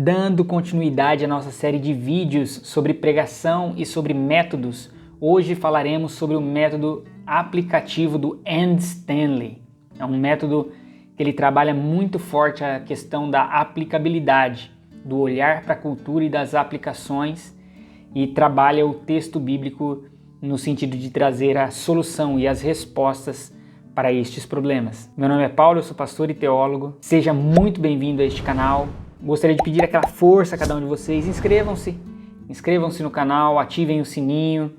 Dando continuidade à nossa série de vídeos sobre pregação e sobre métodos, hoje falaremos sobre o método aplicativo do Andy Stanley. É um método que ele trabalha muito forte a questão da aplicabilidade, do olhar para a cultura e das aplicações, e trabalha o texto bíblico no sentido de trazer a solução e as respostas para estes problemas. Meu nome é Paulo, eu sou pastor e teólogo. Seja muito bem-vindo a este canal. Gostaria de pedir aquela força a cada um de vocês. Inscrevam-se no canal, ativem o sininho,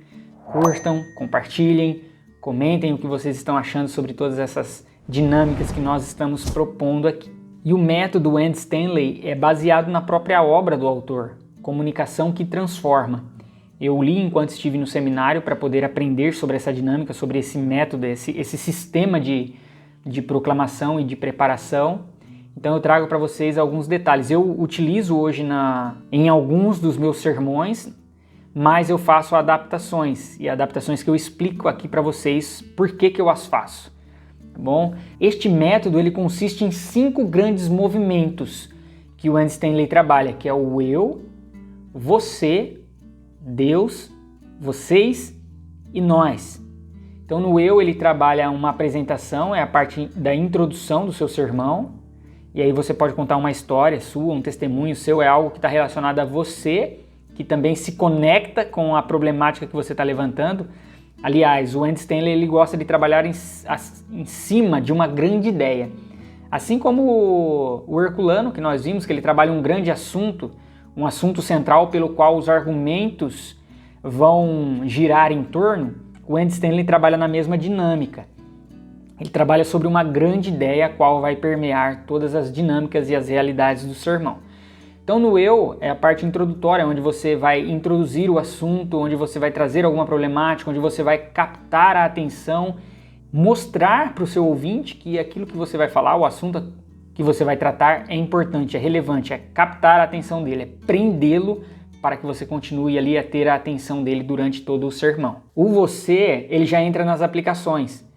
curtam, compartilhem, comentem o que vocês estão achando sobre todas essas dinâmicas que nós estamos propondo aqui. E o método Andy Stanley é baseado na própria obra do autor, Comunicação que Transforma. Eu li enquanto estive no seminário para poder aprender sobre essa dinâmica, sobre esse método, esse sistema de proclamação e de preparação. Então eu trago para vocês alguns detalhes. Eu utilizo hoje em alguns dos meus sermões, mas eu faço adaptações, e adaptações que eu explico aqui para vocês por que eu as faço. Tá bom? Este método ele consiste em 5 grandes movimentos que o Andy Stanley trabalha, que é o eu, você, Deus, vocês e nós. Então no eu ele trabalha uma apresentação, é a parte da introdução do seu sermão. E aí você pode contar uma história sua, um testemunho seu, é algo que está relacionado a você, que também se conecta com a problemática que você está levantando. Aliás, o Andy Stanley ele gosta de trabalhar em cima de uma grande ideia. Assim como o Herculano, que nós vimos, que ele trabalha um grande assunto, um assunto central pelo qual os argumentos vão girar em torno, o Andy Stanley trabalha na mesma dinâmica. Ele trabalha sobre uma grande ideia, a qual vai permear todas as dinâmicas e as realidades do sermão. Então no eu é a parte introdutória, onde você vai introduzir o assunto, onde você vai trazer alguma problemática, onde você vai captar a atenção, mostrar para o seu ouvinte que aquilo que você vai falar, o assunto que você vai tratar é importante, é relevante, é captar a atenção dele, é prendê-lo para que você continue ali a ter a atenção dele durante todo o sermão. O você, ele já entra nas aplicações.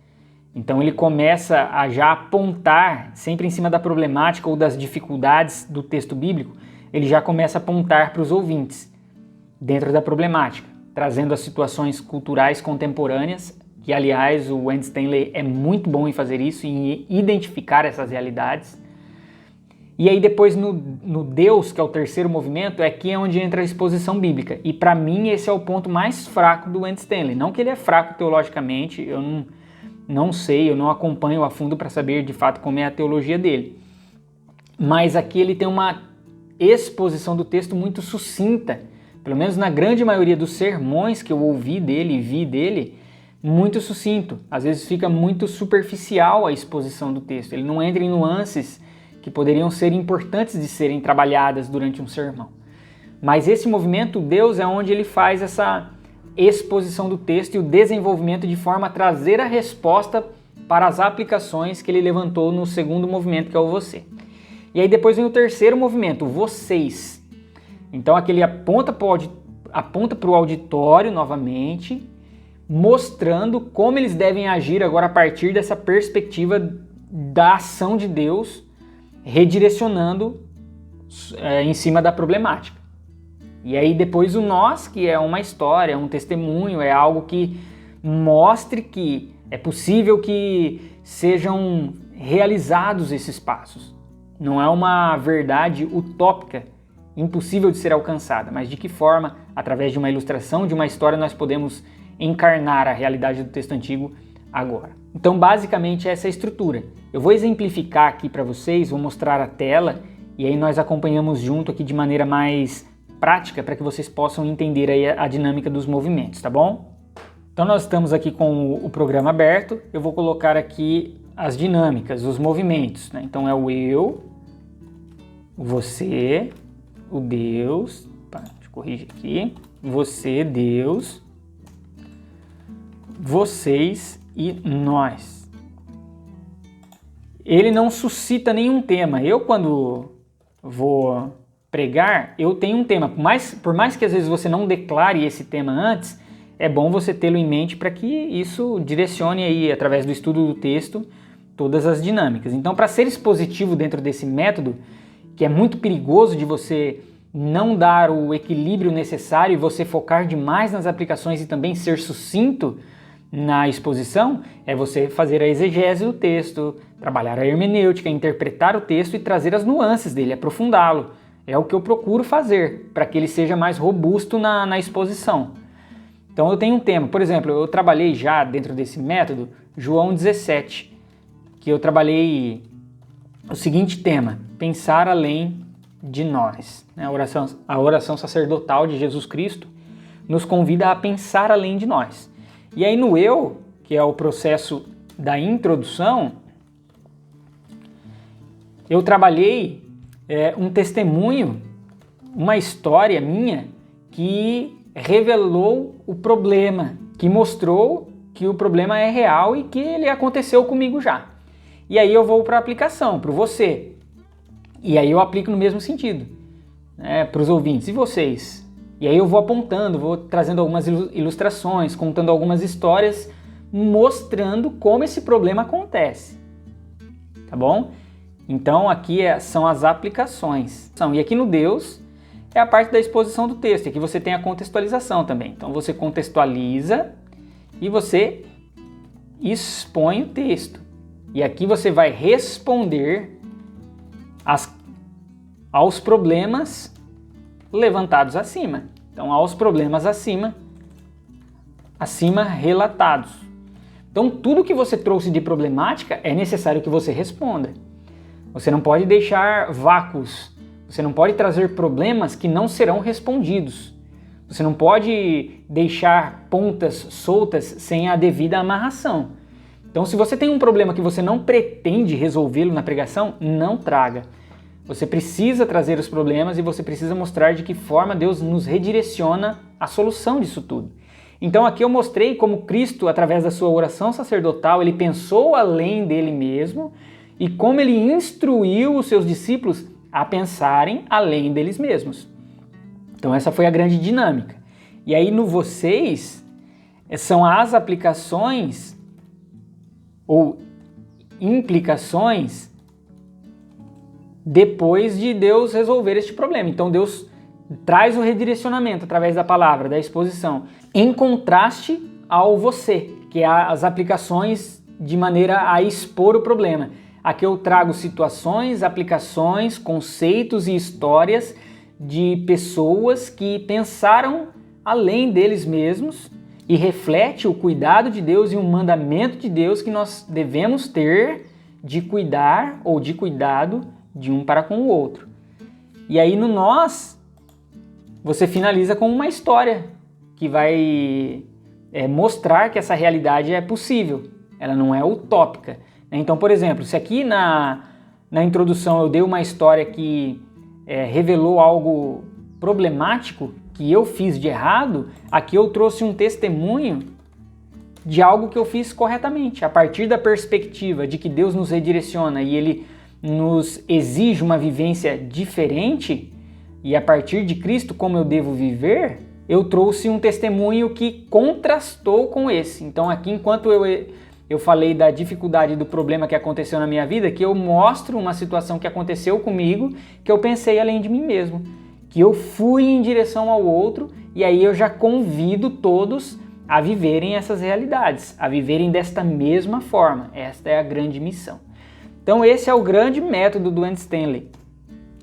Então ele começa a já apontar, sempre em cima da problemática ou das dificuldades do texto bíblico, ele já começa a apontar para os ouvintes, dentro da problemática, trazendo as situações culturais contemporâneas, que aliás o Andy Stanley é muito bom em fazer isso, em identificar essas realidades. E aí depois no Deus, que é o terceiro movimento, é aqui onde entra a exposição bíblica. E para mim esse é o ponto mais fraco do Andy Stanley. Não que ele é fraco teologicamente, eu não sei, eu não acompanho a fundo para saber de fato como é a teologia dele. Mas aqui ele tem uma exposição do texto muito sucinta, pelo menos na grande maioria dos sermões que eu ouvi dele e vi dele, muito sucinto. Às vezes fica muito superficial a exposição do texto, ele não entra em nuances que poderiam ser importantes de serem trabalhadas durante um sermão. Mas esse movimento, Deus, é onde ele faz essa exposição do texto e o desenvolvimento de forma a trazer a resposta para as aplicações que ele levantou no segundo movimento, que é o você. E aí depois vem o terceiro movimento, o vocês. Então aqui ele aponta para o auditório novamente, mostrando como eles devem agir agora a partir dessa perspectiva da ação de Deus, redirecionando em cima da problemática. E aí depois o nós, que é uma história, um testemunho, é algo que mostre que é possível que sejam realizados esses passos. Não é uma verdade utópica, impossível de ser alcançada, mas de que forma, através de uma ilustração, de uma história, nós podemos encarnar a realidade do texto antigo agora. Então basicamente essa é a estrutura. Eu vou exemplificar aqui para vocês, vou mostrar a tela e aí nós acompanhamos junto aqui de maneira mais prática para que vocês possam entender aí a dinâmica dos movimentos, tá bom? Então nós estamos aqui com o programa aberto, eu vou colocar aqui as dinâmicas, os movimentos, né? Então é o eu, o você, o Deus, deixa eu corrigir aqui, você, Deus, vocês e nós. Ele não suscita nenhum tema. Eu quando vou pregar, eu tenho um tema. Por mais que às vezes você não declare esse tema antes, é bom você tê-lo em mente para que isso direcione aí, através do estudo do texto, todas as dinâmicas. Então, para ser expositivo dentro desse método, que é muito perigoso de você não dar o equilíbrio necessário e você focar demais nas aplicações e também ser sucinto na exposição, é você fazer a exegese do texto, trabalhar a hermenêutica, interpretar o texto e trazer as nuances dele, aprofundá-lo. É o que eu procuro fazer, para que ele seja mais robusto na exposição. Então eu tenho um tema, por exemplo, eu trabalhei já dentro desse método, João 17, que eu trabalhei o seguinte tema: pensar além de nós. A oração sacerdotal de Jesus Cristo nos convida a pensar além de nós. E aí no eu, que é o processo da introdução, eu trabalhei um testemunho, uma história minha que revelou o problema, que mostrou que o problema é real e que ele aconteceu comigo já. E aí eu vou para a aplicação, para você. E aí eu aplico no mesmo sentido, para os ouvintes. E vocês? E aí eu vou apontando, vou trazendo algumas ilustrações, contando algumas histórias, mostrando como esse problema acontece. Tá bom? Então aqui são as aplicações. E aqui no Deus é a parte da exposição do texto. Aqui você tem a contextualização também. Então você contextualiza e você expõe o texto. E aqui você vai responder aos problemas levantados acima. Então, aos problemas acima relatados. Então, tudo que você trouxe de problemática é necessário que você responda. Você não pode deixar vácuos. Você não pode trazer problemas que não serão respondidos. Você não pode deixar pontas soltas sem a devida amarração. Então, se você tem um problema que você não pretende resolvê-lo na pregação, não traga. Você precisa trazer os problemas e você precisa mostrar de que forma Deus nos redireciona a solução disso tudo. Então aqui eu mostrei como Cristo, através da sua oração sacerdotal, ele pensou além dele mesmo e como ele instruiu os seus discípulos a pensarem além deles mesmos. Então essa foi a grande dinâmica. E aí no vocês são as aplicações ou implicações depois de Deus resolver este problema. Então Deus traz o redirecionamento através da palavra, da exposição, em contraste ao você, que é as aplicações de maneira a expor o problema. Aqui eu trago situações, aplicações, conceitos e histórias de pessoas que pensaram além deles mesmos e reflete o cuidado de Deus e um mandamento de Deus que nós devemos ter de cuidar ou de cuidado de um para com o outro. E aí no nós, você finaliza com uma história que vai mostrar que essa realidade é possível, ela não é utópica. Então, por exemplo, se aqui na introdução eu dei uma história que revelou algo problemático que eu fiz de errado, aqui eu trouxe um testemunho de algo que eu fiz corretamente, a partir da perspectiva de que Deus nos redireciona e Ele nos exige uma vivência diferente, e a partir de Cristo, como eu devo viver, eu trouxe um testemunho que contrastou com esse. Então aqui, enquanto eu falei da dificuldade do problema que aconteceu na minha vida, que eu mostro uma situação que aconteceu comigo, que eu pensei além de mim mesmo, que eu fui em direção ao outro, e aí eu já convido todos a viverem essas realidades, a viverem desta mesma forma. Esta é a grande missão. Então esse é o grande método do Andy Stanley,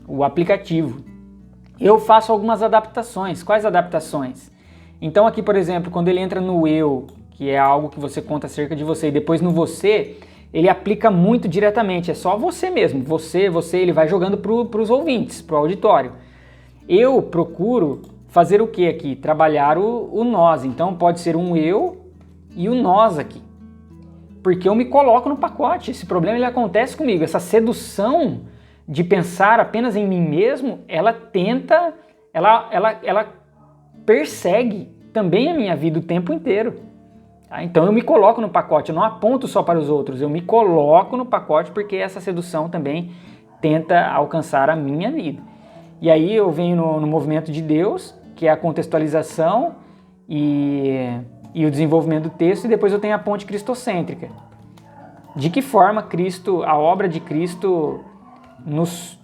o aplicativo. Eu faço algumas adaptações. Quais adaptações? Então aqui, por exemplo, quando ele entra no eu, que é algo que você conta acerca de você, e depois no você, ele aplica muito diretamente, é só você mesmo, você, ele vai jogando para os ouvintes, para o auditório. Eu procuro fazer o que aqui? Trabalhar o nós, então pode ser um eu e o nós aqui. Porque eu me coloco no pacote, esse problema ele acontece comigo, essa sedução de pensar apenas em mim mesmo, ela persegue também a minha vida o tempo inteiro. Tá? Então eu me coloco no pacote, eu não aponto só para os outros, eu me coloco no pacote porque essa sedução também tenta alcançar a minha vida. E aí eu venho no movimento de Deus, que é a contextualização e o desenvolvimento do texto, e depois eu tenho a ponte cristocêntrica. De que forma Cristo, a obra de Cristo, nos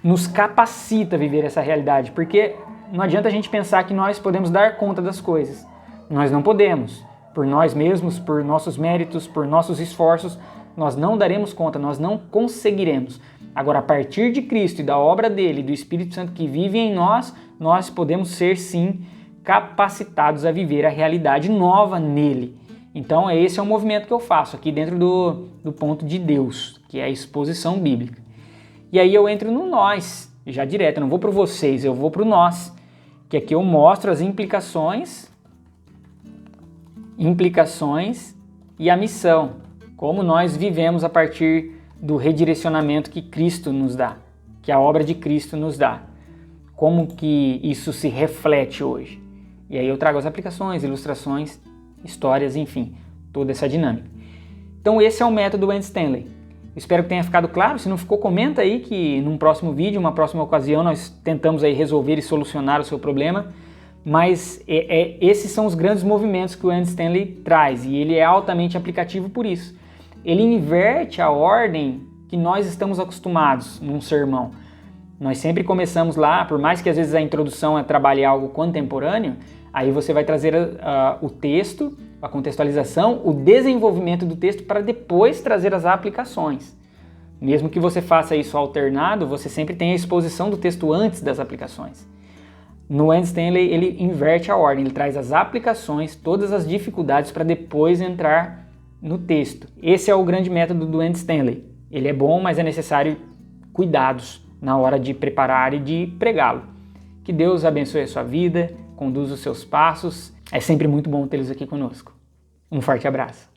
nos capacita a viver essa realidade, porque não adianta a gente pensar que nós podemos dar conta das coisas. Nós não podemos. Por nós mesmos, por nossos méritos, por nossos esforços, nós não daremos conta, nós não conseguiremos. Agora, a partir de Cristo e da obra dele, do Espírito Santo que vive em nós, nós podemos ser sim capacitados a viver a realidade nova nele. Então, esse é o movimento que eu faço aqui dentro do ponto de Deus, que é a exposição bíblica. E aí eu entro no nós, já direto, eu não vou para vocês, eu vou para o nós, que aqui eu mostro as implicações e a missão, como nós vivemos a partir do redirecionamento que Cristo nos dá, que a obra de Cristo nos dá. Como que isso se reflete hoje? E aí eu trago as aplicações, ilustrações, histórias, enfim, toda essa dinâmica. Então esse é o método Andy Stanley. Espero que tenha ficado claro. Se não ficou, comenta aí que num próximo vídeo, uma próxima ocasião, nós tentamos aí resolver e solucionar o seu problema. Mas esses são os grandes movimentos que o Andy Stanley traz e ele é altamente aplicativo por isso. Ele inverte a ordem que nós estamos acostumados num sermão. Nós sempre começamos lá, por mais que às vezes a introdução é trabalhar algo contemporâneo, aí você vai trazer o texto, a contextualização, o desenvolvimento do texto para depois trazer as aplicações. Mesmo que você faça isso alternado, você sempre tem a exposição do texto antes das aplicações. No Andy Stanley ele inverte a ordem, ele traz as aplicações, todas as dificuldades para depois entrar no texto. Esse é o grande método do Andy Stanley. Ele é bom, mas é necessário cuidados na hora de preparar e de pregá-lo. Que Deus abençoe a sua vida, conduza os seus passos. É sempre muito bom tê-los aqui conosco. Um forte abraço.